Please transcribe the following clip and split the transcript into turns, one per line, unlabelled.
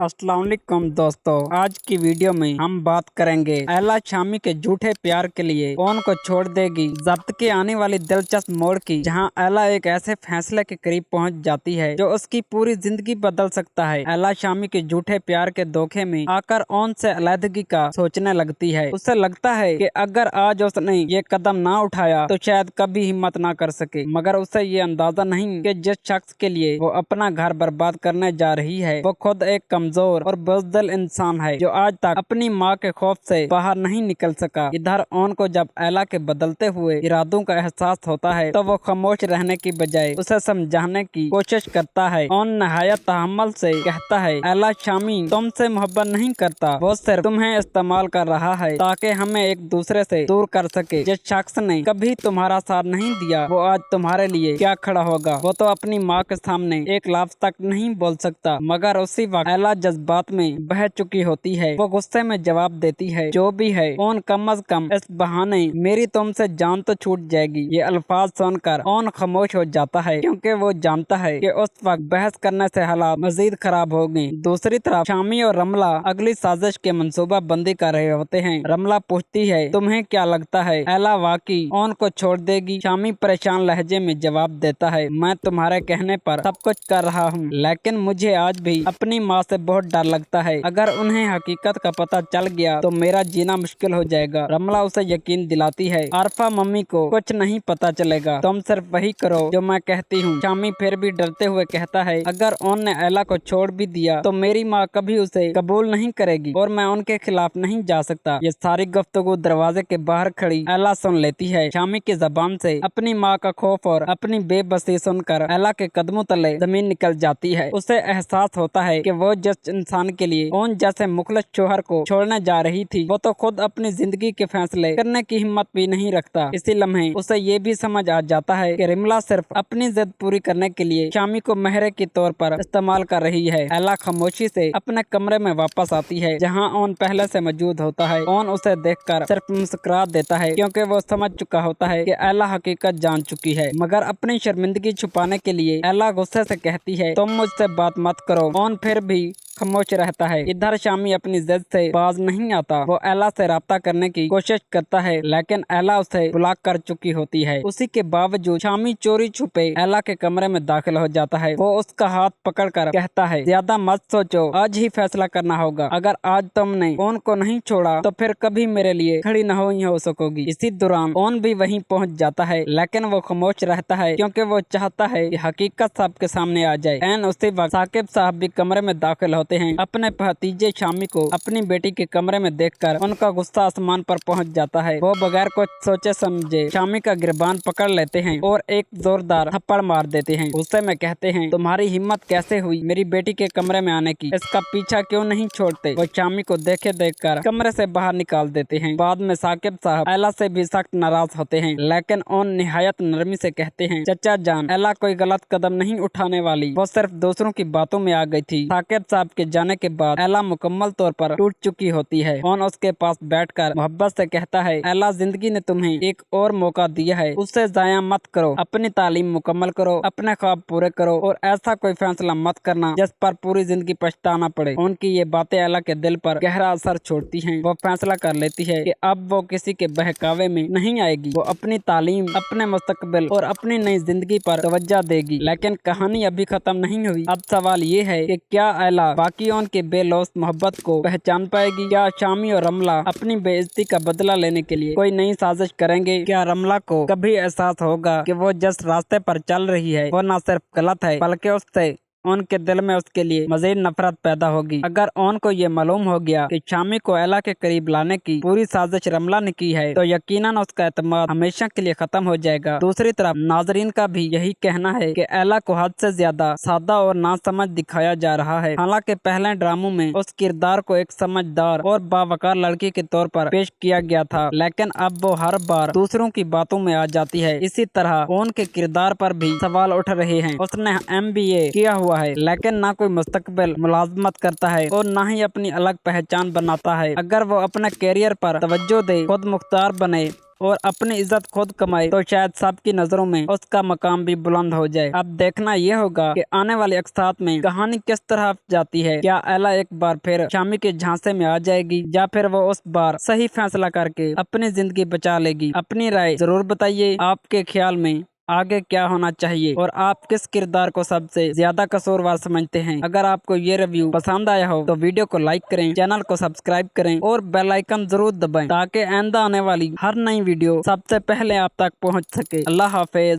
अस्सलाम वालेकुम दोस्तों, आज की वीडियो में हम बात करेंगे एला शामी के झूठे प्यार के लिए कौन को छोड़ देगी। जब्त के आने वाली दिलचस्प मोड़ की, जहां एला एक ऐसे फैसले के करीब पहुंच जाती है जो उसकी पूरी जिंदगी बदल सकता है। एला शामी के झूठे प्यार के धोखे में आकर ओन से अलहदगी का सोचने लगती है। उसे लगता है कि अगर आज उसने ये कदम ना उठाया तो शायद कभी हिम्मत ना कर सके, मगर उसे ये अंदाजा नहीं कि जिस शख्स के लिए वो अपना घर बर्बाद करने जा रही है वो खुद एक कमजोर और बुज़दिल इंसान है जो आज तक अपनी माँ के खौफ से बाहर नहीं निकल सका। इधर ओन को जब एला के बदलते हुए इरादों का एहसास होता है तो वो खामोश रहने की बजाय उसे समझाने की कोशिश करता है। ओन नहायत तहम्मुल से कहता है, एला शामी तुमसे मोहब्बत नहीं करता, वो सिर्फ तुम्हें इस्तेमाल कर रहा है ताकि हमें एक दूसरे से दूर कर सके। जिस शख्स ने कभी तुम्हारा साथ नहीं दिया वो आज तुम्हारे लिए क्या खड़ा होगा। वो तो अपनी माँ के सामने एक लफ्ज तक नहीं बोल सकता, मगर उसी वक्त एला जज्बात में बह चुकी होती है। वो गुस्से में जवाब देती है, जो भी है ओन, कम अज कम इस बहाने मेरी तुमसे जान तो छूट जाएगी। ये अल्फाज सुनकर ओन खामोश हो जाता है क्योंकि वो जानता है कि उस वक्त बहस करने से हालात मजीद खराब हो गए। दूसरी तरफ शामी और रमला अगली साजिश के मंसूबा बंदी कर रहे होते हैं। रमला पूछती है, तुम्हें क्या लगता है एला वाकई ओन को छोड़ देगी? शामी परेशान लहजे में जवाब देता है, मैं तुम्हारे कहने पर सब कुछ कर रहा हूँ, लेकिन मुझे आज भी अपनी माँ से बहुत डर लगता है। अगर उन्हें हकीकत का पता चल गया तो मेरा जीना मुश्किल हो जाएगा। रमला उसे यकीन दिलाती है, आरफा मम्मी को कुछ नहीं पता चलेगा, तुम सिर्फ वही करो जो मैं कहती हूँ। शामी फिर भी डरते हुए कहता है, अगर ओन ने एला को छोड़ भी दिया तो मेरी माँ कभी उसे कबूल नहीं करेगी और मैं उनके खिलाफ नहीं जा सकता। ये सारी गुफ्तगू दरवाजे के बाहर खड़ी एला सुन लेती है। शामी की जबान से अपनी माँ का खौफ और अपनी बेबसी सुनकर एला के कदमों तले जमीन निकल जाती है। उसे एहसास होता है कि वो जिस इंसान के लिए ओन जैसे मुखलिस शोहर को छोड़ने जा रही थी वो तो खुद अपनी जिंदगी के फैसले करने की हिम्मत भी नहीं रखता। इसी लम्हे उसे ये भी समझ आ जाता है कि रिमला सिर्फ अपनी जिद पूरी करने के लिए शामी को मेहरे के तौर पर इस्तेमाल कर रही है। एला खामोशी से अपने कमरे में वापस आती है जहाँ ओन पहले से मौजूद होता है। ओन उसे देखकर सिर्फ मुस्कुरा देता है क्योंकि वो समझ चुका होता है कि एला हकीकत जान चुकी है, मगर अपनी शर्मिंदगी छुपाने के लिए एला गुस्से से कहती है, तुम मुझसे बात मत करो। ओन फिर भी खामोश रहता है। इधर शामी अपनी जिद से बाज नहीं आता। वो एला से राब्ता करने की कोशिश करता है लेकिन एला उसे ब्लॉक कर चुकी होती है। उसी के बावजूद शामी चोरी छुपे एला के कमरे में दाखिल हो जाता है। वो उसका हाथ पकड़कर कहता है, ज्यादा मत सोचो, आज ही फैसला करना होगा। अगर आज तुमने ओन को नहीं छोड़ा तो फिर कभी मेरे लिए खड़ी न हो सकोगी। इसी दौरान ओन भी वहीं पहुंच जाता है लेकिन वो खामोश रहता है क्योंकि वो चाहता है कि हकीकत सबके सामने आ जाए। एन उसी वक्त साकिब साहब भी कमरे में दाखिल होते हैं। अपने भतीजे शामी को अपनी बेटी के कमरे में देखकर उनका गुस्सा आसमान पर पहुंच जाता है। वो बगैर कुछ सोचे समझे शामी का गिरबान पकड़ लेते हैं और एक जोरदार थप्पड़ मार देते हैं। गुस्से में कहते हैं, तुम्हारी हिम्मत कैसे हुई मेरी बेटी के कमरे में आने की? इसका पीछा क्यों नहीं छोड़ते? वो शामी को देखकर कमरे से बाहर निकाल देते हैं। बाद में साकिब साहब एला से भी सख्त नाराज होते हैं लेकिन ओन निहायत नरमी से कहते हैं, चचा जान, एला कोई गलत कदम नहीं उठाने वाली, वो सिर्फ दूसरों की बातों में आ गई थी। साकिब साहब के जाने के बाद एला मुकम्मल तौर पर टूट चुकी होती है। ओन उसके पास बैठकर मोहब्बत से कहता है, एला जिंदगी ने तुम्हें एक और मौका दिया है, उससे जाया मत करो। अपनी तालीम मुकम्मल करो, अपने ख्वाब पूरे करो और ऐसा कोई फैसला मत करना जिस पर पूरी जिंदगी पछताना पड़े। उनकी ये बातें एला के दिल पर गहरा असर छोड़ती हैं। वो फैसला कर लेती है कि अब वो किसी के बहकावे में नहीं आएगी। वो अपनी तालीम, अपने मुस्तकबिल और अपनी नई जिंदगी पर तवज्जो देगी। लेकिन कहानी अभी खत्म नहीं हुई। अब सवाल ये है कि क्या एला बाकी ओन के बेलौस मोहब्बत को पहचान पाएगी? क्या शामी और रमला अपनी बेइज्जती का बदला लेने के लिए कोई नई साजिश करेंगे? क्या रमला को कभी एहसास होगा कि वो जिस रास्ते पर चल रही है वो न सिर्फ गलत है बल्कि उससे ओन के दिल में उसके लिए मजीद नफरत पैदा होगी? अगर ओन को ये मालूम हो गया कि शामी को एला के करीब लाने की पूरी साजिश रमला ने की है तो यकीनन उसका एतमाद हमेशा के लिए खत्म हो जाएगा। दूसरी तरफ नाजरीन का भी यही कहना है कि एला को हद से ज्यादा सादा और नासमझ दिखाया जा रहा है। हालांकि पहले ड्रामों में उस किरदार को एक समझदार और बावकार लड़की के तौर पर पेश किया गया था, लेकिन अब वो हर बार दूसरों की बातों में आ जाती है। इसी तरह ओन के किरदार पर भी सवाल उठ रहे हैं। उसने MBA किया हुआ है लेकिन ना कोई मुस्तकबिल मुलाजमत करता है और ना ही अपनी अलग पहचान बनाता है। अगर वो अपने कैरियर पर तवज्जो दे, खुद मुख्तार बने और अपनी इज्जत खुद कमाए तो शायद सबकी नजरों में उसका मकाम भी बुलंद हो जाए। अब देखना यह होगा कि आने वाले एक साथ में कहानी किस तरह जाती है। क्या एला एक बार फिर शामी के झांसे में आ जाएगी या फिर वो उस बार सही फैसला करके अपनी जिंदगी बचा लेगी। अपनी राय जरूर बताइए, आपके ख्याल में आगे क्या होना चाहिए और आप किस किरदार को सबसे ज्यादा कसूरवार समझते हैं। अगर आपको ये रिव्यू पसंद आया हो तो वीडियो को लाइक करें, चैनल को सब्सक्राइब करें और बेल आइकन जरूर दबाएं ताकि आइंदा आने वाली हर नई वीडियो सबसे पहले आप तक पहुंच सके। अल्लाह हाफिज।